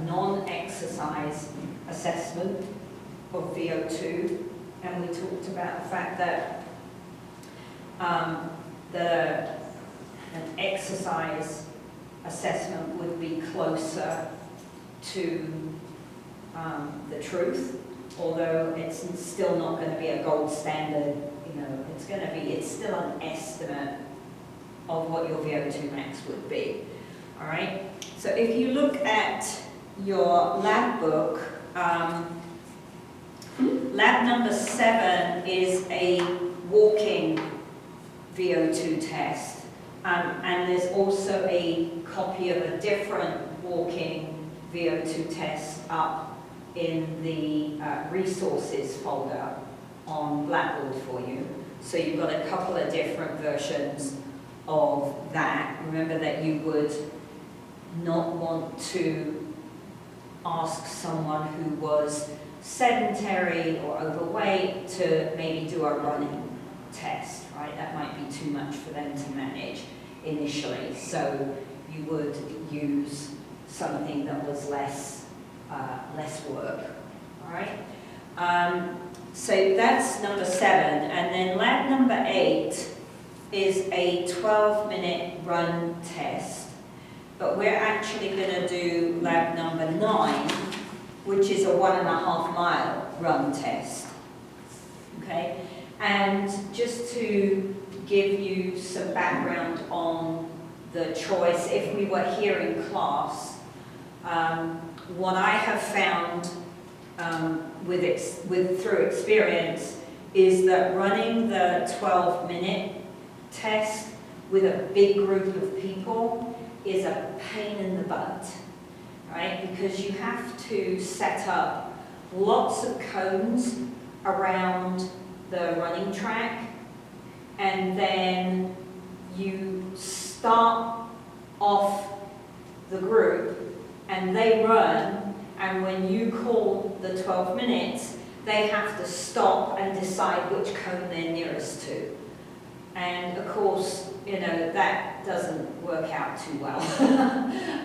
non-exercise assessment of VO2, and we talked about the fact that an exercise assessment would be closer to the truth, although it's still not going to be a gold standard. You know, it's still an estimate of what your VO2 max would be. All right. So if you look at your lab book, lab number 7 is a walking VO2 test, and there's also a copy of a different walking VO2 test up in the resources folder on Blackboard for you. So you've got a couple of different versions of that. Remember that you would not want to ask someone who was sedentary or overweight to maybe do a running test, right? That might be too much for them to manage initially. So you would use something that was less work, all right? So that's number 7. And then lab number 8 is a 12-minute run test. But we're actually going to do lab number 9, which is a 1.5-mile run test. Okay? And just to give you some background on the choice, if we were here in class, what I have found through experience is that running the 12-minute test with a big group of people is a pain in the butt, right? Because you have to set up lots of cones around the running track, and then you start off the group and they run, and when you call the 12 minutes, they have to stop and decide which cone they're nearest to. And of course, you know, that doesn't work out too well.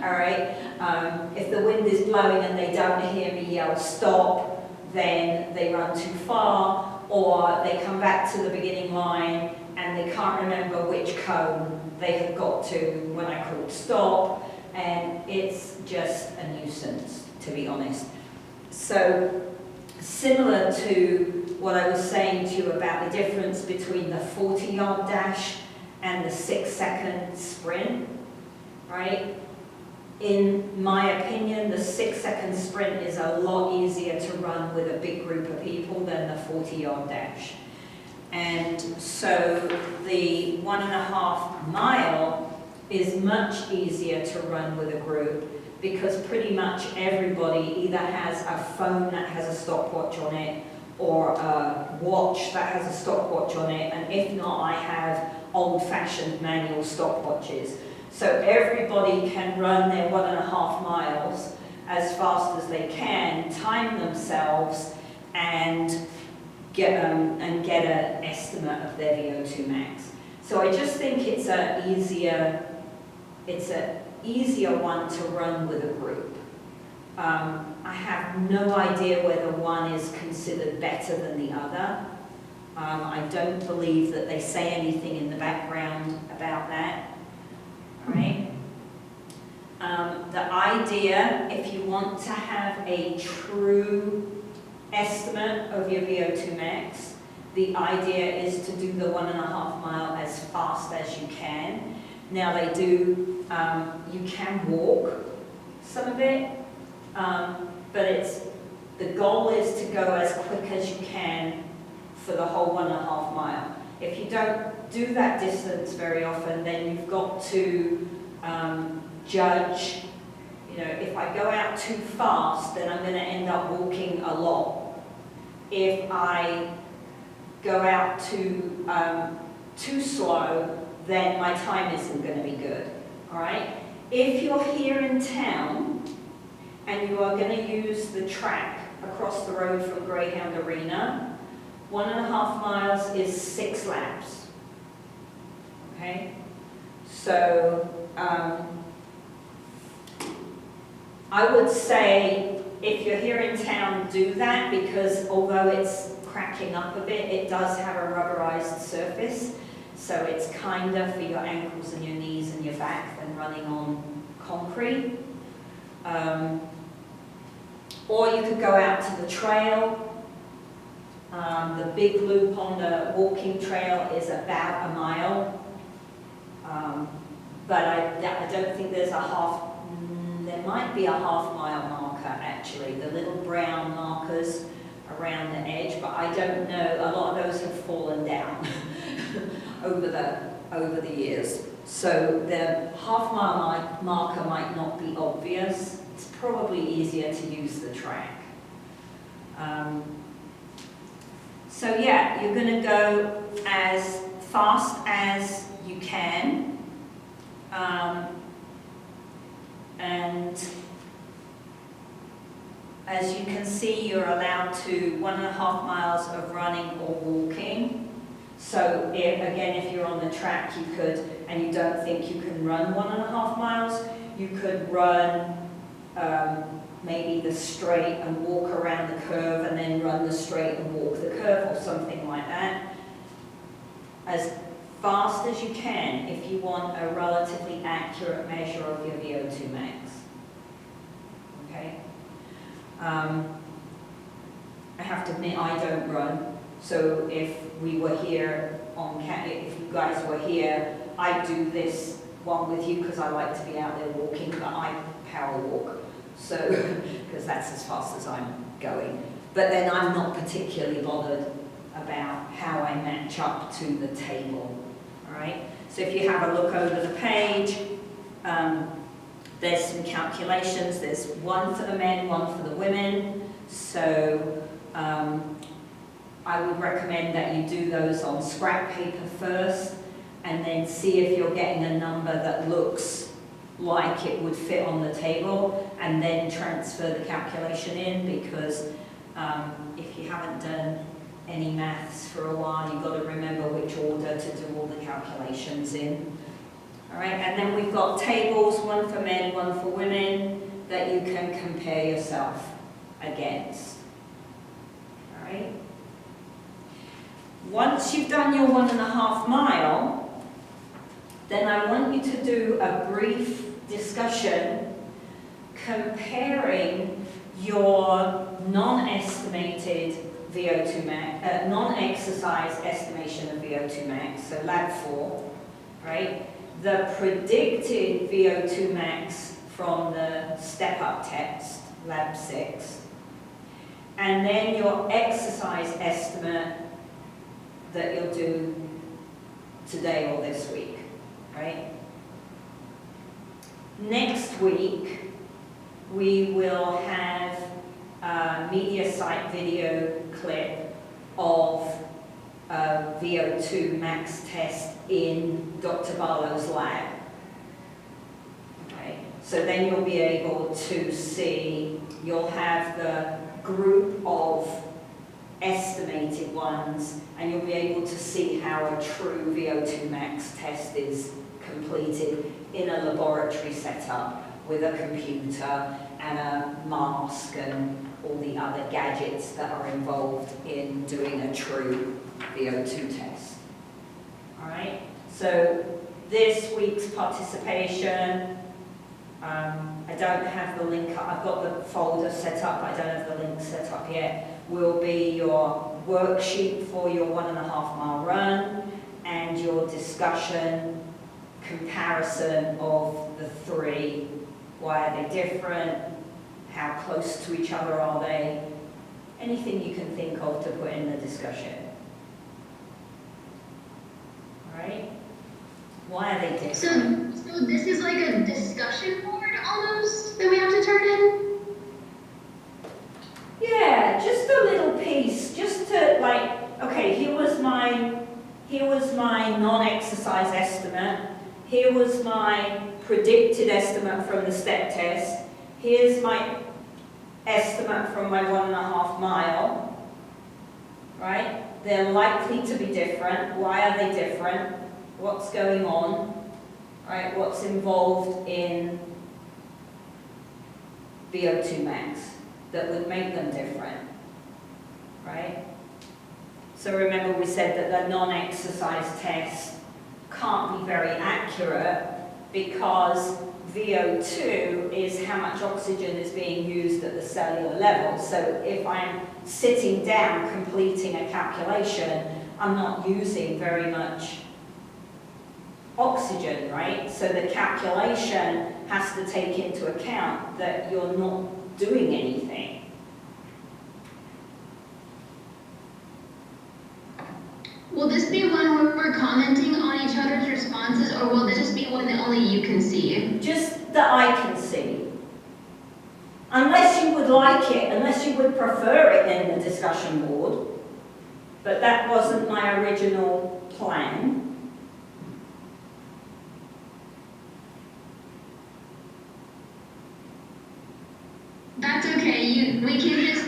All right? If the wind is blowing and they don't hear me yell stop, then they run too far, or they come back to the beginning line and they can't remember which cone they have got to when I called stop, and it's just a nuisance, to be honest. So, similar to what I was saying to you about the difference between the 40-yard dash and the 6-second sprint, right? In my opinion, the 6-second sprint is a lot easier to run with a big group of people than the 40-yard dash. And so the 1.5 mile is much easier to run with a group, because pretty much everybody either has a phone that has a stopwatch on it, or a watch that has a stopwatch on it, and if not, I have old-fashioned manual stopwatches. So everybody can run their 1.5 miles as fast as they can, time themselves, and get an estimate of their VO2 max. So I just think it's an easier one to run with a group. I have no idea whether one is considered better than the other. I don't believe that they say anything in the background about that. Right? The idea, if you want to have a true estimate of your VO2 max, the idea is to do the 1.5 mile as fast as you can. Now they do, you can walk some of it, but the goal is to go as quick as you can for the whole 1.5 mile. If you don't do that distance very often, then you've got to judge, you know, if I go out too fast, then I'm going to end up walking a lot. If I go out too slow, then my time isn't going to be good, all right? If you're here in town and you are going to use the track across the road from Greyhound Arena, 1.5 miles is 6 laps, okay? So I would say if you're here in town, do that, because although it's cracking up a bit, it does have a rubberized surface. So it's kinder for your ankles and your knees and your back than running on concrete. Or you could go out to the trail. The big loop on the walking trail is about a mile. But I don't think there's a half, there might be a half-mile marker actually, the little brown markers around the edge, but I don't know, a lot of those have fallen down over the years. So the half-mile marker might not be obvious. It's probably easier to use the track. So yeah, you're going to go as fast as you can. And as you can see, you're allowed to 1.5 miles of running or walking. So if you're on the track, you could, and you don't think you can run 1.5 miles, you could run maybe the straight and walk around the curve, and then run the straight and walk the curve, or something like that. As fast as you can if you want a relatively accurate measure of your VO2 max. Okay? I have to admit, I don't run, so if we were here if you guys were here, I'd do this one with you because I like to be out there walking, but I power walk, so because that's as fast as I'm going. But then I'm not particularly bothered about how I match up to the table. All right. So if you have a look over the page, there's some calculations. There's one for the men, one for the women. So I would recommend that you do those on scrap paper first, and then see if you're getting a number that looks like it would fit on the table, and then transfer the calculation in, because if you haven't done any maths for a while, you've got to remember which order to do all the calculations in. All right, and then we've got tables, one for men, one for women, that you can compare yourself against. All right. Once you've done your 1.5 mile, then I want you to do a brief discussion comparing your non-estimated VO2 max, non-exercise estimation of VO2 max, so lab 4, right? The predicted VO2 max from the step-up test, lab 6, and then your exercise estimate that you'll do today or this week, right? Next week, we will have a media site video clip of a VO2 max test in Dr. Barlow's lab. Okay. So then you'll be able to see, you'll have the group of estimated ones, and you'll be able to see how a true VO2 max test is completed in a laboratory setup with a computer and a mask and all the other gadgets that are involved in doing a true VO2 test. All right, so this week's participation, I don't have the link up. I've got the folder set up, but I don't have the link set up yet. Will be your worksheet for your 1.5 mile run and your discussion comparison of the three. Why are they different? How close to each other are they? Anything you can think of to put in the discussion. All right? Why are they different? So this is like a discussion board almost that we have to turn in? Yeah, just a little piece, just to like, okay, here was my non-exercise estimate. Here was my predicted estimate from the step test. Here's my estimate from my 1.5 mile, right? They're likely to be different. Why are they different? What's going on, right? What's involved in VO2 max that would make them different, right? So remember we said that the non-exercise test can't be very accurate because VO2 is how much oxygen is being used at the cellular level. So if I'm sitting down completing a calculation, I'm not using very much oxygen, right? So the calculation has to take into account that you're not doing anything. Will this be one where we're commenting on each other's responses, or will this just be one that only you can see? Just that I can see. Unless you would like it, unless you would prefer it in the discussion board. But that wasn't my original plan. That's okay, we can just...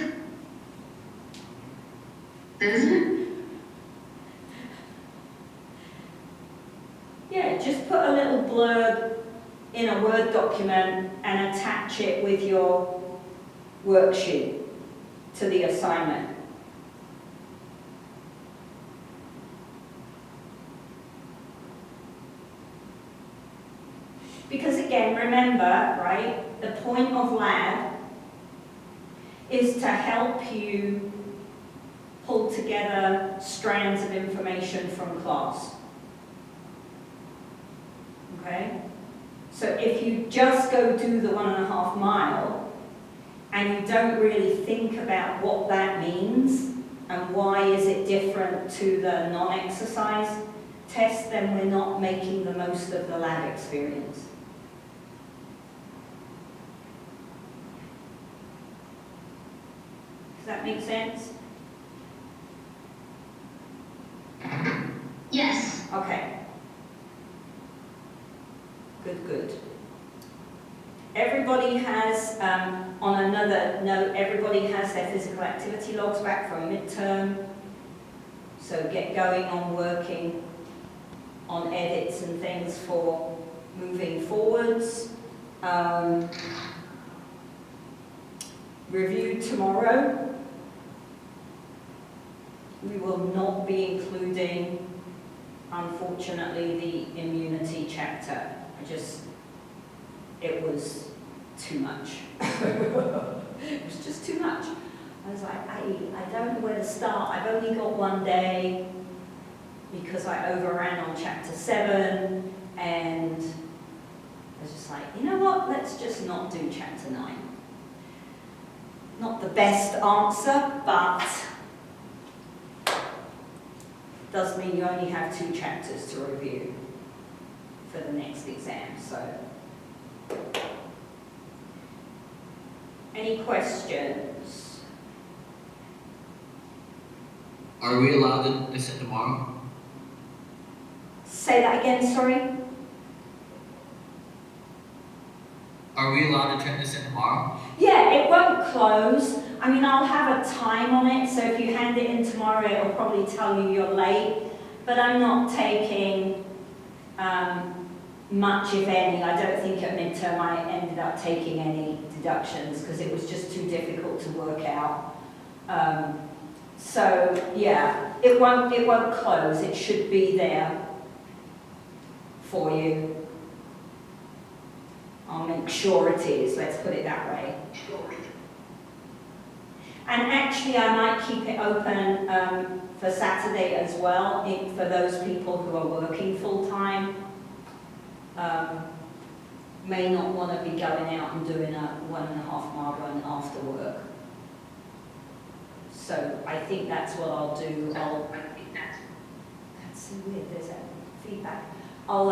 Yeah, just put a little blurb in a Word document and attach it with your worksheet to the assignment. Because again, remember, right, the point of lab is to help you pull together strands of information from class. Okay? So if you just go do the 1.5 mile and you don't really think about what that means and why is it different to the non-exercise test, then we're not making the most of the lab experience. Does that make sense? Yes. Okay. Good, good. Everybody has, on another note, everybody has their physical activity logs back from midterm. So get going on working on edits and things for moving forwards. Review tomorrow. We will not be including, unfortunately, the immunity chapter. It was too much. It was just too much. I was like, I don't know where to start. I've only got one day because I overran on chapter 7, and I was just like, you know what, let's just not do chapter 9. Not the best answer, but does mean you only have 2 chapters to review for the next exam. So, any questions? Are we allowed to listen tomorrow? Say that again, sorry? Are we allowed to check this in tomorrow? Yeah, it won't close. I mean, I'll have a time on it, so if you hand it in tomorrow, it'll probably tell you you're late. But I'm not taking much, if any. I don't think at midterm I ended up taking any deductions because it was just too difficult to work out. So yeah, it won't close. It should be there for you. I'll make sure it is, let's put it that way. And actually I might keep it open for Saturday as well, for those people who are working full-time. May not want to be going out and doing a 1.5 mile run after work. So I think that's what I'll do. That's so weird, there's that feedback. I'll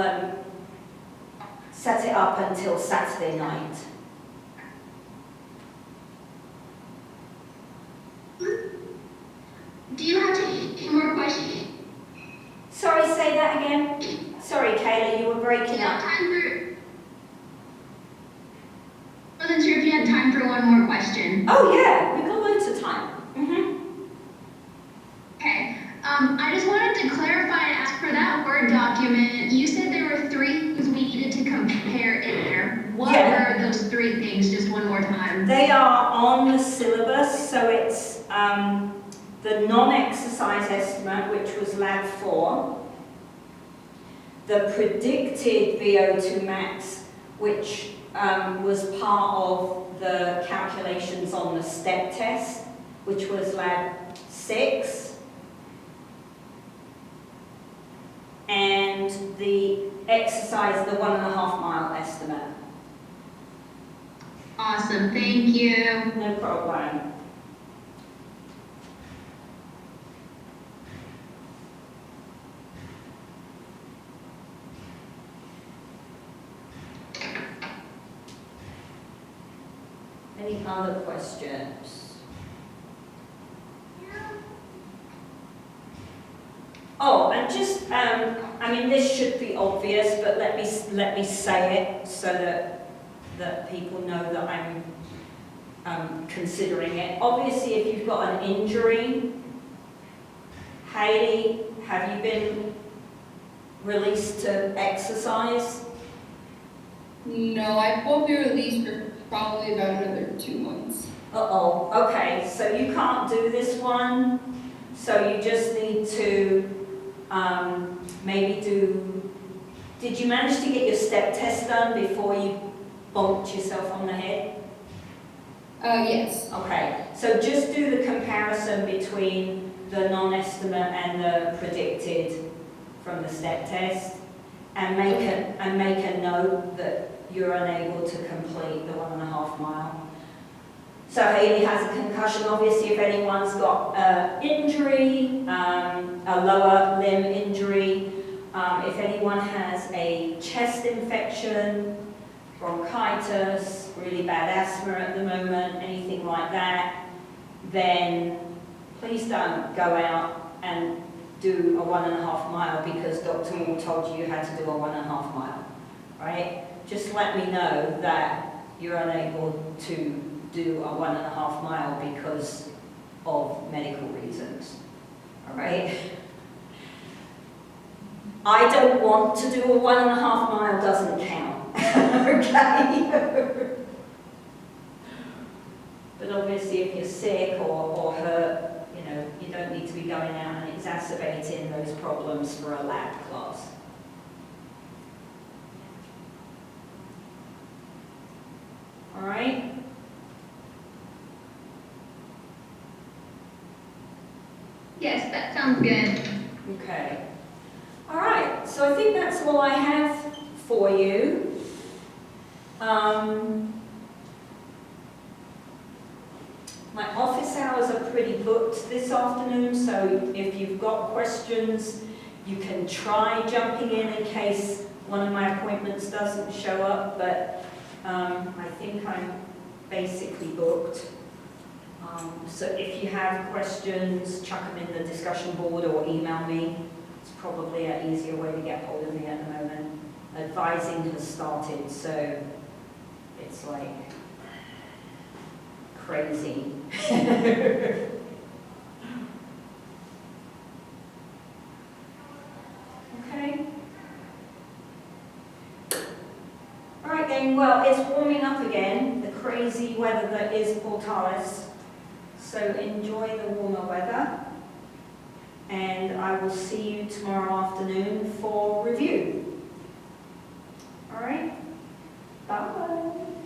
set it up until Saturday night. Do you have any more questions? Sorry, say that again. Sorry, Kayla, you were Do breaking you have up. time for... I wasn't sure if you had time for one more question. Oh yeah, we've got loads of time. Okay. I just wanted to clarify and ask for that Word document. You said there were 3 things we needed to compare in there. What Yeah. are those 3 things? Just one more time. They are on the syllabus, so it's the non-exercise estimate, which was lab 4, the predicted VO2 max, which was part of the calculations on the step test, which was lab 6, and the exercise, the 1.5 mile estimate. Awesome, thank you. No problem. Any other questions? Oh, and just, I mean, this should be obvious, but let me say it so that people know that I'm considering it. Obviously, if you've got an injury, Hayley, have you been released to exercise? No, I won't be released for probably about another 2 months. Uh-oh, okay, so you can't do this one, so you just need to maybe did you manage to get your step test done before you bonked yourself on the head? Yes. Okay, so just do the comparison between the non-estimate and the predicted from the step test, and make a note that you're unable to complete the 1.5 mile. So Hayley has a concussion. Obviously, if anyone's got injury, a lower limb injury, if anyone has a chest infection, bronchitis, really bad asthma at the moment, anything like that, then please don't go out and do a 1.5 mile because Dr. Moore told you had to do a 1.5 mile, right? Just let me know that you're unable to do a 1.5 mile because of medical reasons, all right? I don't want to do a 1.5 mile, doesn't count, okay? But obviously if you're sick or hurt, you know, you don't need to be going out and exacerbating those problems for a lab class. All right? Yes, that sounds good. Okay. All right, so I think that's all I have for you. My office hours are pretty booked this afternoon, so if you've got questions, you can try jumping in case one of my appointments doesn't show up, but I think I'm basically booked. So if you have questions, chuck them in the discussion board or email me. It's probably an easier way to get hold of me at the moment. Advising has started, so it's like crazy. Okay. All right then, well, it's warming up again, the crazy weather that is Portales. So enjoy the warmer weather, and I will see you tomorrow afternoon for review. All right? Bye-bye.